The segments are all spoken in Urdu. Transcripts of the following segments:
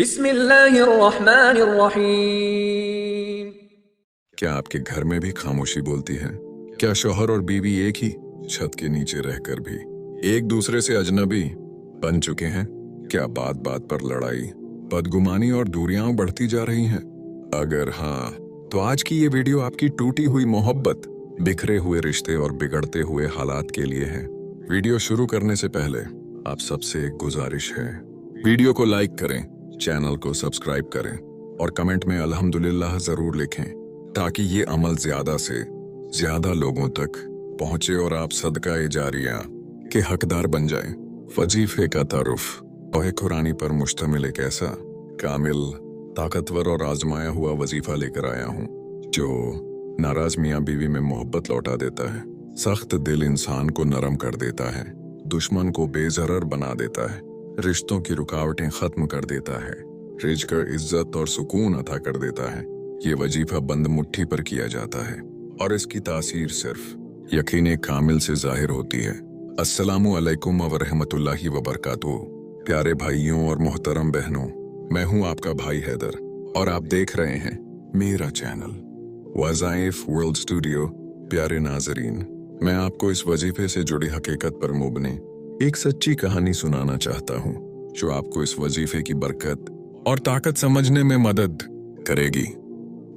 بسم اللہ الرحمن الرحیم۔ کیا آپ کے گھر میں بھی خاموشی بولتی ہے؟ کیا شوہر اور بیوی ایک ہی چھت کے نیچے رہ کر بھی ایک دوسرے سے اجنبی بن چکے ہیں؟ کیا بات بات پر لڑائی، بدگمانی اور دوریاں بڑھتی جا رہی ہیں؟ اگر ہاں تو آج کی یہ ویڈیو آپ کی ٹوٹی ہوئی محبت، بکھرے ہوئے رشتے اور بگڑتے ہوئے حالات کے لیے ہے۔ ویڈیو شروع کرنے سے پہلے آپ سب سے ایک گزارش ہے، ویڈیو کو لائک کریں، چینل کو سبسکرائب کریں اور کمنٹ میں الحمدللہ ضرور لکھیں تاکہ یہ عمل زیادہ سے زیادہ لوگوں تک پہنچے اور آپ صدقہ جاریہ کے حقدار بن جائیں۔ وظیفے کا تعارف۔ اوہ قرآنی پر مشتمل ایک ایسا کامل، طاقتور اور آزمایا ہوا وظیفہ لے کر آیا ہوں جو ناراض میاں بیوی میں محبت لوٹا دیتا ہے، سخت دل انسان کو نرم کر دیتا ہے، دشمن کو بے ضرر بنا دیتا ہے، رشتوں کی رکاوٹیں ختم کر دیتا ہے، رزق، عزت اور سکون عطا کر دیتا ہے۔ یہ وظیفہ بند مٹھی پر کیا جاتا ہے اور اس کی تاثیر صرف یقین کامل سے ظاہر ہوتی ہے۔ السلام علیکم ورحمۃ اللہ وبرکاتہ۔ پیارے بھائیوں اور محترم بہنوں، میں ہوں آپ کا بھائی حیدر اور آپ دیکھ رہے ہیں میرا چینل وظائف ورلڈ اسٹوڈیو۔ پیارے ناظرین، میں آپ کو اس وظیفے سے جڑی حقیقت پر مبنی ایک سچی کہانی سنانا چاہتا ہوں جو آپ کو اس وظیفے کی برکت اور طاقت سمجھنے میں مدد کرے گی۔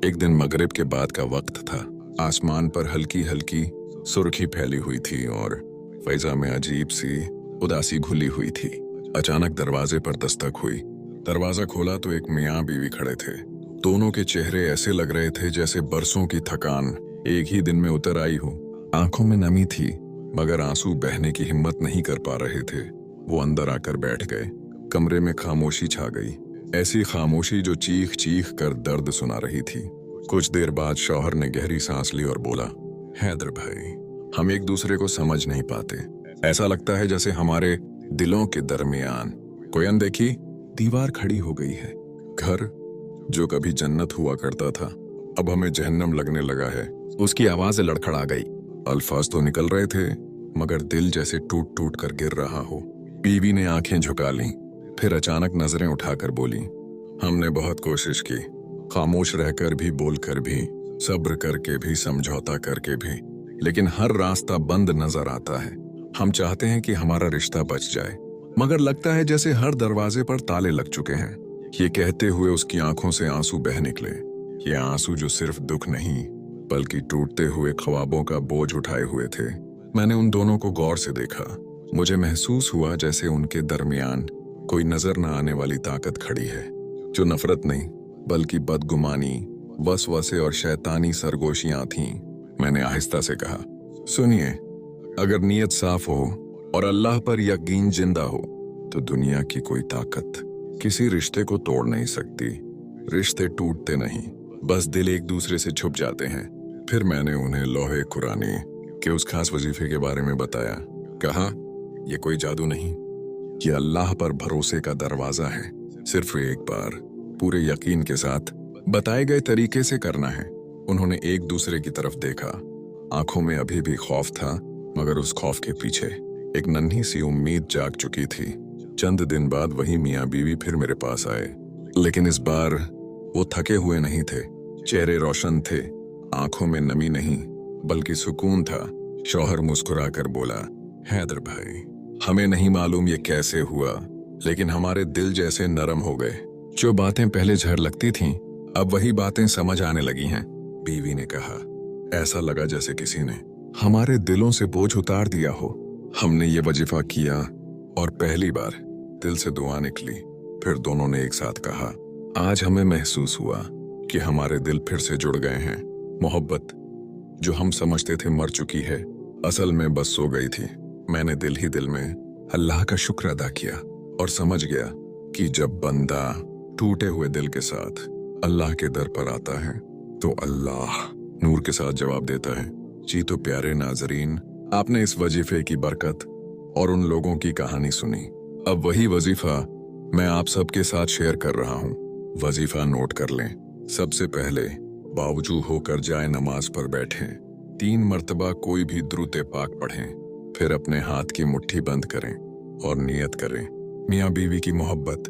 ایک دن مغرب کے بعد کا وقت تھا، آسمان پر ہلکی ہلکی سرخی پھیلی ہوئی تھی اور فضا میں عجیب سی اداسی گھلی ہوئی تھی۔ اچانک دروازے پر دستک ہوئی۔ دروازہ کھولا تو ایک میاں بیوی کھڑے تھے۔ دونوں کے چہرے ایسے لگ رہے تھے جیسے برسوں کی تھکان ایک ہی دن میں اتر آئی ہو۔ آنکھوں میں نمی تھی مگر آنسو بہنے کی ہمت نہیں کر پا رہے تھے۔ وہ اندر آ کر بیٹھ گئے۔ کمرے میں خاموشی چھا گئی، ایسی خاموشی جو چیخ چیخ کر درد سنا رہی تھی۔ کچھ دیر بعد شوہر نے گہری سانس لی اور بولا، حیدر بھائی، ہم ایک دوسرے کو سمجھ نہیں پاتے۔ ایسا لگتا ہے جیسے ہمارے دلوں کے درمیان کوئی اندیکھی دیوار کھڑی ہو گئی ہے۔ گھر جو کبھی جنت ہوا کرتا تھا اب ہمیں جہنم لگنے لگا ہے۔ اس کی آواز لڑکھڑا گئی۔ الفاظ تو نکل رہے تھے مگر دل جیسے ٹوٹ ٹوٹ کر گر رہا ہو۔ بیوی نے آنکھیں جھکا لیں، پھر اچانک نظریں اٹھا کر بولی، ہم نے بہت کوشش کی، خاموش رہ کر بھی، بول کر بھی، صبر کر کے بھی، سمجھوتا کر کے بھی، لیکن ہر راستہ بند نظر آتا ہے۔ ہم چاہتے ہیں کہ ہمارا رشتہ بچ جائے مگر لگتا ہے جیسے ہر دروازے پر تالے لگ چکے ہیں۔ یہ کہتے ہوئے اس کی آنکھوں سے آنسو بہہ نکلے۔ یہ آنسو جو صرف دکھ نہیں بلکہ ٹوٹتے ہوئے خوابوں کا بوجھ اٹھائے ہوئے تھے۔ میں نے ان دونوں کو غور سے دیکھا۔ مجھے محسوس ہوا جیسے ان کے درمیان کوئی نظر نہ آنے والی طاقت کھڑی ہے جو نفرت نہیں بلکہ بدگمانی، وسوسے اور شیطانی سرگوشیاں تھیں۔ میں نے آہستہ سے کہا، سنیے، اگر نیت صاف ہو اور اللہ پر یقین زندہ ہو تو دنیا کی کوئی طاقت کسی رشتے کو توڑ نہیں سکتی۔ رشتے ٹوٹتے نہیں، بس دل ایک دوسرے سے چھپ جاتے ہیں۔ پھر میں نے انہیں لوح قرآنی کے اس خاص وظیفے کے بارے میں بتایا۔ کہا، یہ کوئی جادو نہیں، یہ اللہ پر بھروسے کا دروازہ ہے۔ صرف ایک بار پورے یقین کے ساتھ بتائے گئے طریقے سے کرنا ہے۔ انہوں نے ایک دوسرے کی طرف دیکھا۔ آنکھوں میں ابھی بھی خوف تھا مگر اس خوف کے پیچھے ایک ننھی سی امید جاگ چکی تھی۔ چند دن بعد وہی میاں بیوی پھر میرے پاس آئے، لیکن اس بار وہ تھکے ہوئے نہیں تھے، چہرے روشن تھے، آنکھوں میں نمی نہیں بلکہ سکون تھا۔ شوہر مسکرا کر بولا، حیدر بھائی، ہمیں نہیں معلوم یہ کیسے ہوا لیکن ہمارے دل جیسے نرم ہو گئے۔ جو باتیں پہلے جھڑ لگتی تھیں اب وہی باتیں سمجھ آنے لگی ہیں۔ بیوی نے کہا، ایسا لگا جیسے کسی نے ہمارے دلوں سے بوجھ اتار دیا ہو۔ ہم نے یہ وظیفہ کیا اور پہلی بار دل سے دعا نکلی۔ پھر دونوں نے ایک ساتھ کہا، آج ہمیں محسوس ہوا کہ ہمارے دل پھر سے جڑ گئے ہیں۔ محبت جو ہم سمجھتے تھے مر چکی ہے اصل میں بس سو گئی تھی۔ میں نے دل ہی دل میں اللہ کا شکر ادا کیا اور سمجھ گیا کہ جب بندہ ٹوٹے ہوئے دل کے ساتھ اللہ کے در پر آتا ہے تو اللہ نور کے ساتھ جواب دیتا ہے۔ جی تو پیارے ناظرین، آپ نے اس وظیفے کی برکت اور ان لوگوں کی کہانی سنی۔ اب وہی وظیفہ میں آپ سب کے ساتھ شیئر کر رہا ہوں۔ وظیفہ نوٹ کر لیں۔ سب سے پہلے باوجو ہو کر جائے نماز پر بیٹھیں، 3 مرتبہ کوئی بھی درود پاک پڑھیں، پھر اپنے ہاتھ کی مٹھی بند کریں اور نیت کریں، میاں بیوی کی محبت